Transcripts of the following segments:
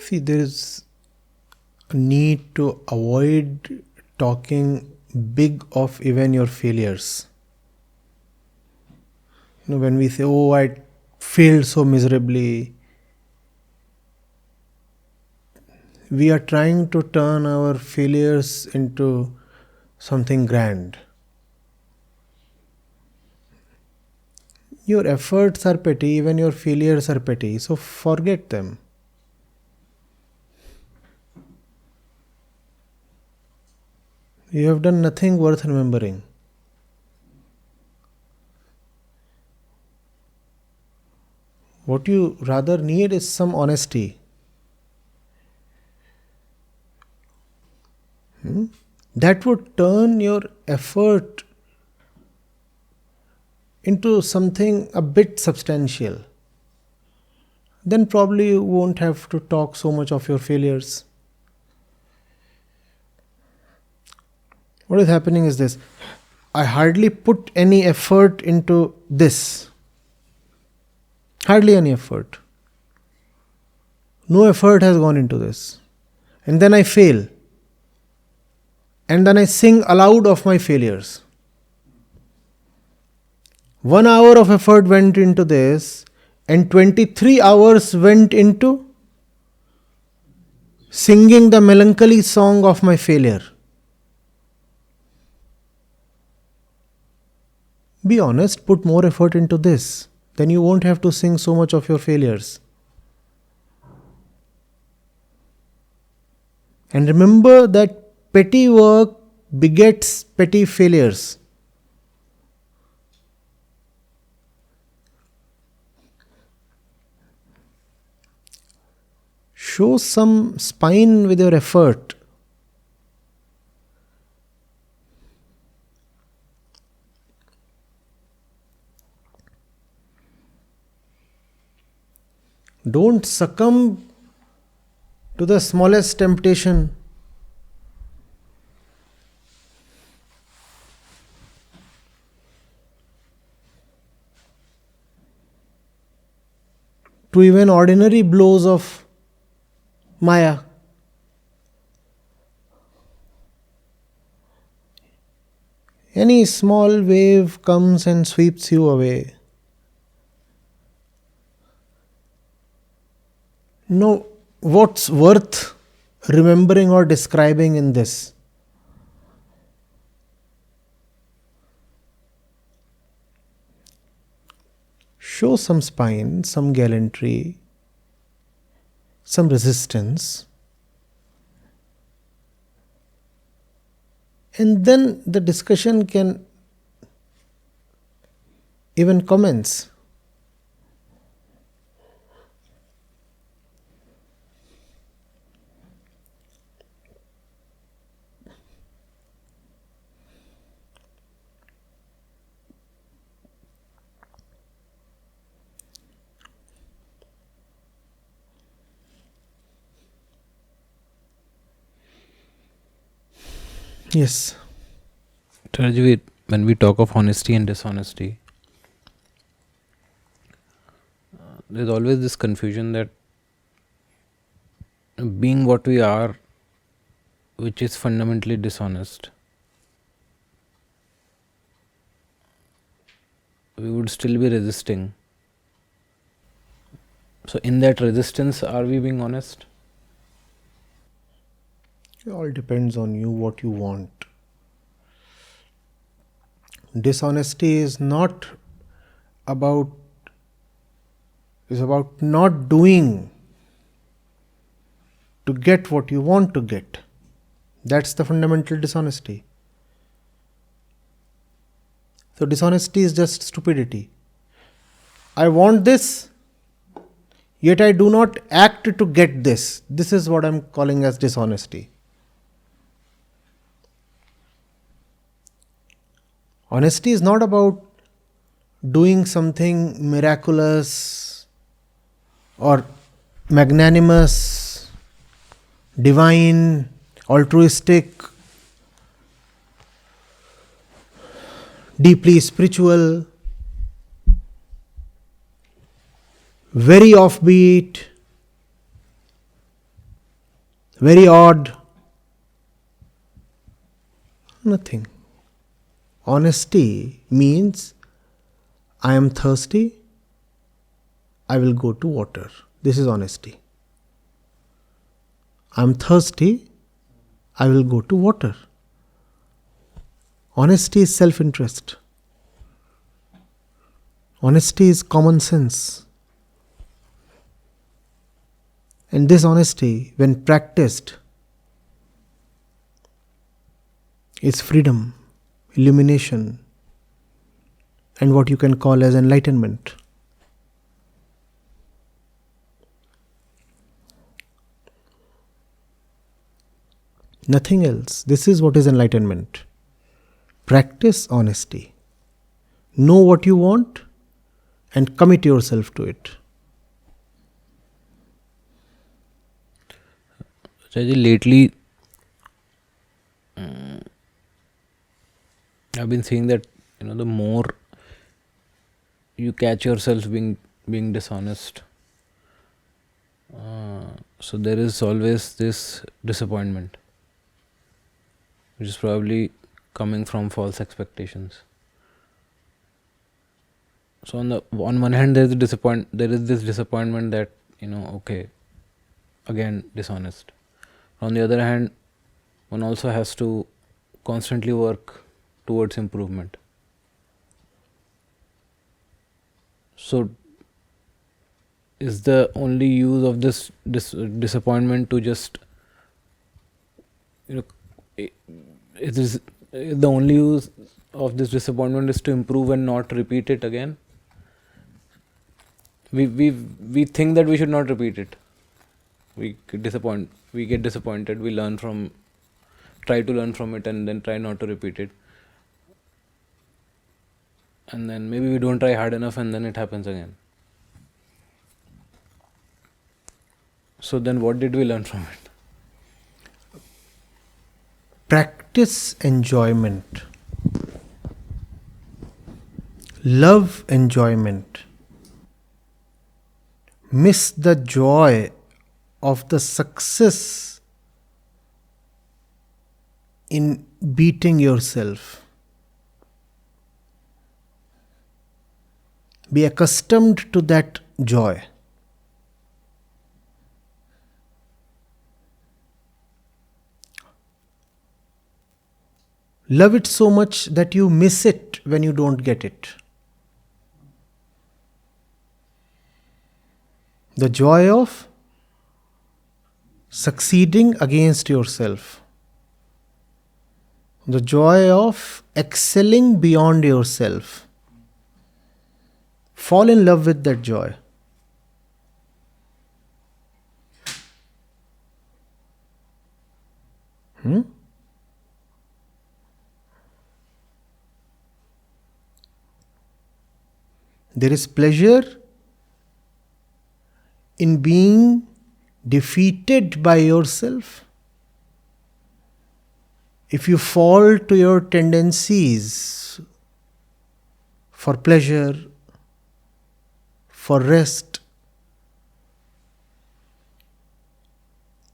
See, there is a need to avoid talking big of even your failures. When we say, oh, I failed so miserably, we are trying to turn our failures into something grand. Your efforts are petty, even your failures are petty, so forget them. You have done nothing worth remembering. What you rather need is some honesty. That would turn your effort into something a bit substantial. Then probably you won't have to talk so much of your failures. What is happening is this: I hardly put any effort into this. Hardly any effort. No effort has gone into this. And then I fail. And then I sing aloud of my failures. 1 hour of effort went into this, and 23 hours went into singing the melancholy song of my failure. Be honest, put more effort into this. Then you won't have to sing so much of your failures. And remember that petty work begets petty failures. Show some spine with your effort. Don't succumb to the smallest temptation. To even ordinary blows of Maya. Any small wave comes and sweeps you away. No, what's worth remembering or describing in this? Show some spine, some gallantry, some resistance, and then the discussion can even commence. Yes. Tarajveer, when we talk of honesty and dishonesty, there's always this confusion that being what we are, which is fundamentally dishonest, we would still be resisting. So in that resistance, are we being honest? It all depends on you, what you want. Dishonesty is not about, is about not doing to get what you want to get. That's the fundamental dishonesty. So dishonesty is just stupidity. I want this, yet I do not act to get this. This is what I'm calling as dishonesty. Honesty is not about doing something miraculous or magnanimous, divine, altruistic, deeply spiritual, very offbeat, Very odd. Nothing. Honesty means I am thirsty, I will go to water. This is honesty. I am thirsty, I will go to water. Honesty is self-interest. Honesty is common sense. And this honesty, when practiced, is freedom, illumination, and what you can call as enlightenment. Nothing else. This is what is enlightenment. Practice honesty. Know what you want and commit yourself to it. Raji, lately I've been seeing that the more you catch yourself being dishonest, so there is always this disappointment, which is probably coming from false expectations. So on one hand, there is this disappointment that okay, again dishonest. On the other hand, one also has to constantly work towards improvement. So is the only use of this disappointment to just is the only use of this disappointment is to improve and not repeat it again? We think that we should not repeat it. We get disappointed, we try to learn from it and then try not to repeat it. And then maybe we don't try hard enough and then it happens again. So then what did we learn from it? Practice enjoyment. Love enjoyment. Miss the joy of the success in beating yourself. Be accustomed to that joy. Love it so much that you miss it when you don't get it. The joy of succeeding against yourself. The joy of excelling beyond yourself. Fall in love with that joy. There is pleasure in being defeated by yourself. If you fall to your tendencies for pleasure, for rest,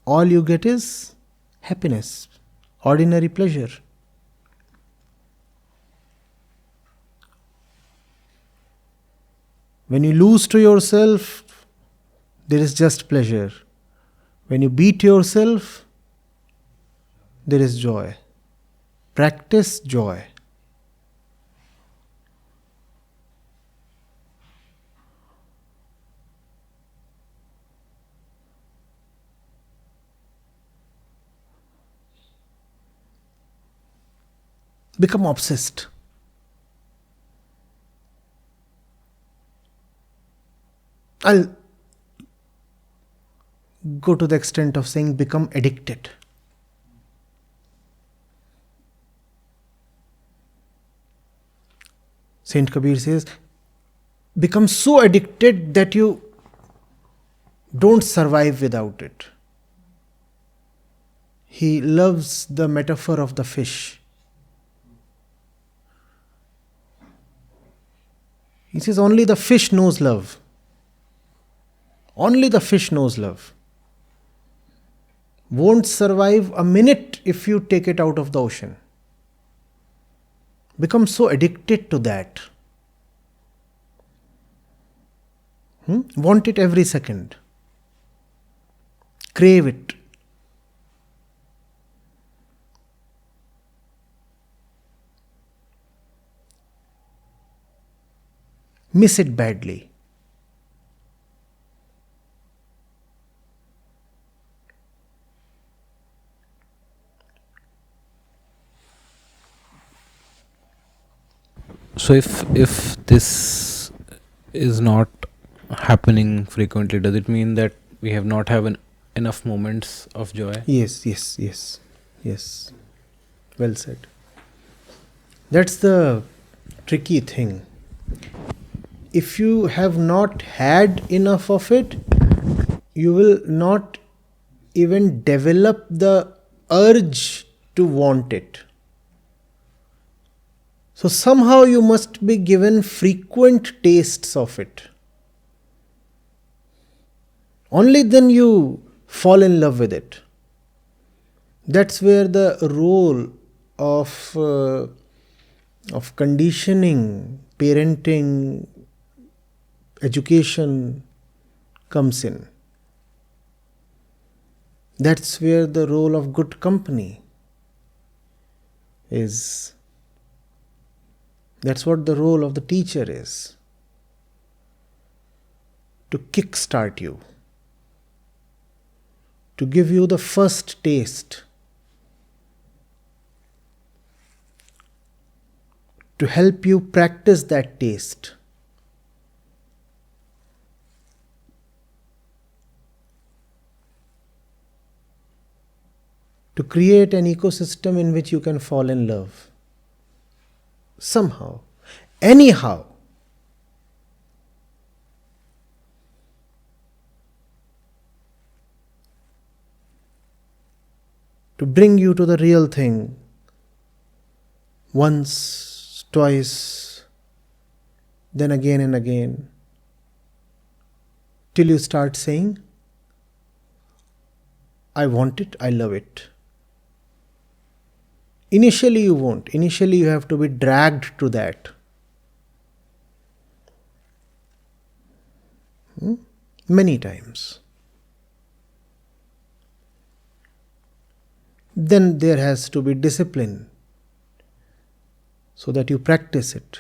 all you get is happiness, ordinary pleasure. When you lose to yourself, there is just pleasure. When you beat yourself, there is joy. Practice joy. Become obsessed. I'll go to the extent of saying become addicted. Saint Kabir says, become so addicted that you don't survive without it. He loves the metaphor of the fish. He says only the fish knows love. Only the fish knows love. won't survive a minute if you take it out of the ocean. Become so addicted to that. Want it every second. Crave it. Miss it badly. So if this is not happening frequently, does it mean that we have not have enough moments of joy? Yes. Well said. That's the tricky thing. If you have not had enough of it, you will not even develop the urge to want it. So somehow you must be given frequent tastes of it. Only then you fall in love with it. That's where the role of conditioning, parenting, education comes in. That's where the role of good company is. That's what the role of the teacher is. To kickstart you. To give you the first taste. To help you practice that taste. To create an ecosystem in which you can fall in love. Somehow. Anyhow. To bring you to the real thing. Once, twice, then again and again. Till you start saying, I want it, I love it. Initially you won't. Initially you have to be dragged to that. Many times. Then there has to be discipline so that you practice it.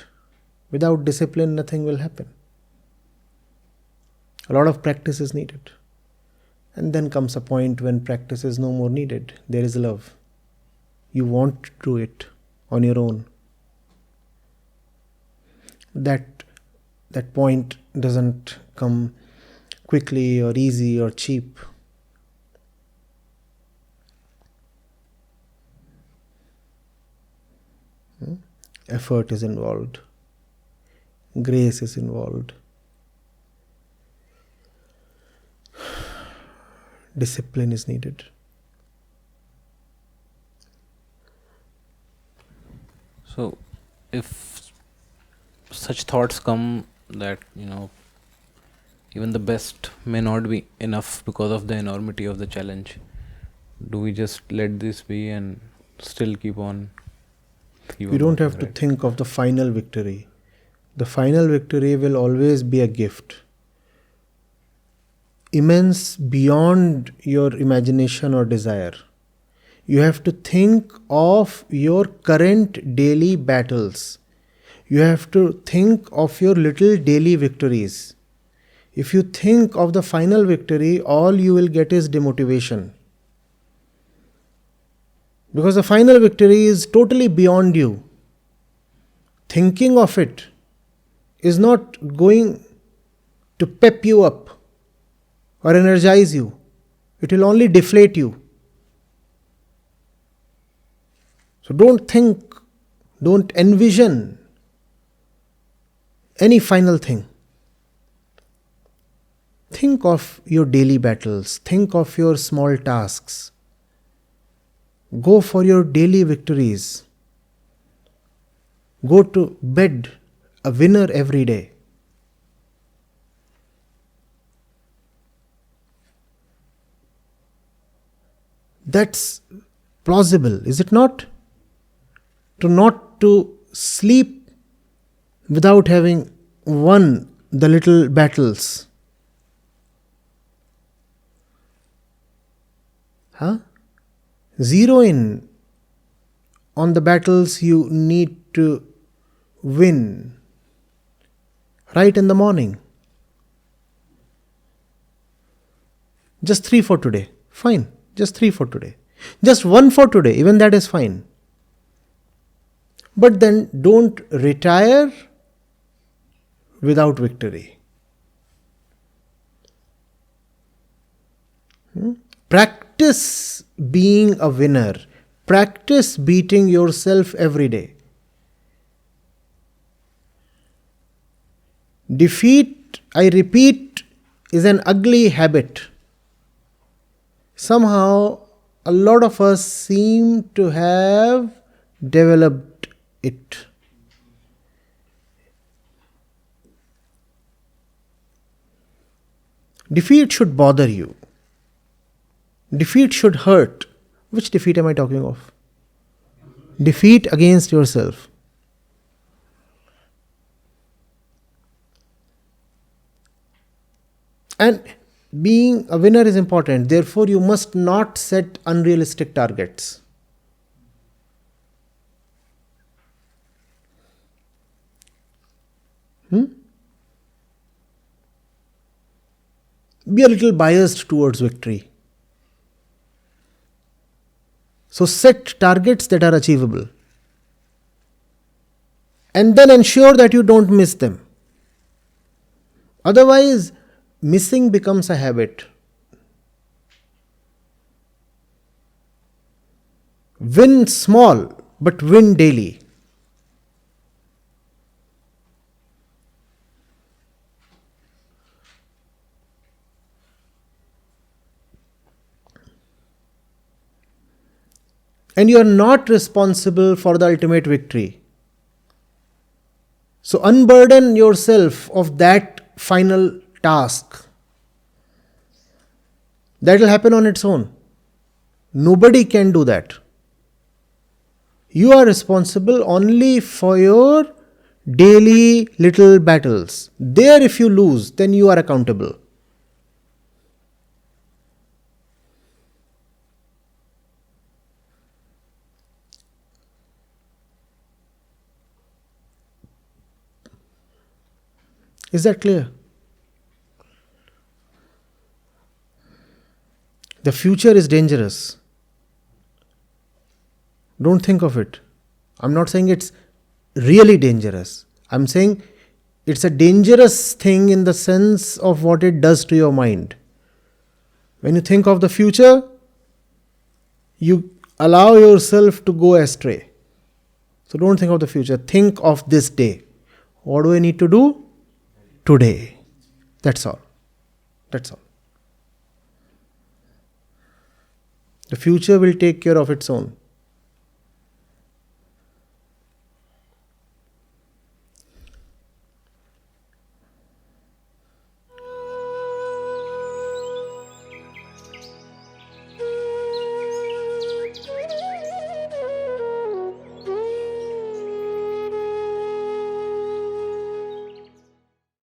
Without discipline, nothing will happen. A lot of practice is needed. And then comes a point when practice is no more needed. There is love. You want to do it on your own. That point doesn't come quickly or easy or cheap. Effort is involved. Grace is involved. Discipline is needed. So, if such thoughts come that, even the best may not be enough because of the enormity of the challenge, do we just let this be and still keep on? You don't have to think of the final victory. The final victory will always be a gift. Immense beyond your imagination or desire. You have to think of your current daily battles. You have to think of your little daily victories. If you think of the final victory, all you will get is demotivation. Because the final victory is totally beyond you. Thinking of it is not going to pep you up or energize you. It will only deflate you. So don't think, don't envision any final thing. Think of your daily battles. Think of your small tasks. Go for your daily victories. Go to bed a winner every day. That's plausible, is it not? To not to sleep without having won the little battles. Huh? Zero in on the battles you need to win right in the morning. Just 3 for today. Fine. Just 3 for today. Just 1 for today. Even that is fine. But then don't retire without victory. Practice being a winner. Practice beating yourself every day. Defeat, I repeat, is an ugly habit. Somehow, a lot of us seem to have developed it. Defeat should bother you. Defeat should hurt. Which defeat am I talking of? Defeat against yourself. And being a winner is important. Therefore, you must not set unrealistic targets. Be a little biased towards victory. So set targets that are achievable. And then ensure that you don't miss them. Otherwise, missing becomes a habit. Win small, but win daily. And you are not responsible for the ultimate victory. So unburden yourself of that final task. That will happen on its own. Nobody can do that. You are responsible only for your daily little battles. There, if you lose, then you are accountable. Is that clear? The future is dangerous. Don't think of it. I'm not saying it's really dangerous. I'm saying it's a dangerous thing in the sense of what it does to your mind. When you think of the future, you allow yourself to go astray. So don't think of the future. Think of this day. What do I need to do? Today. That's all. That's all. The future will take care of its own.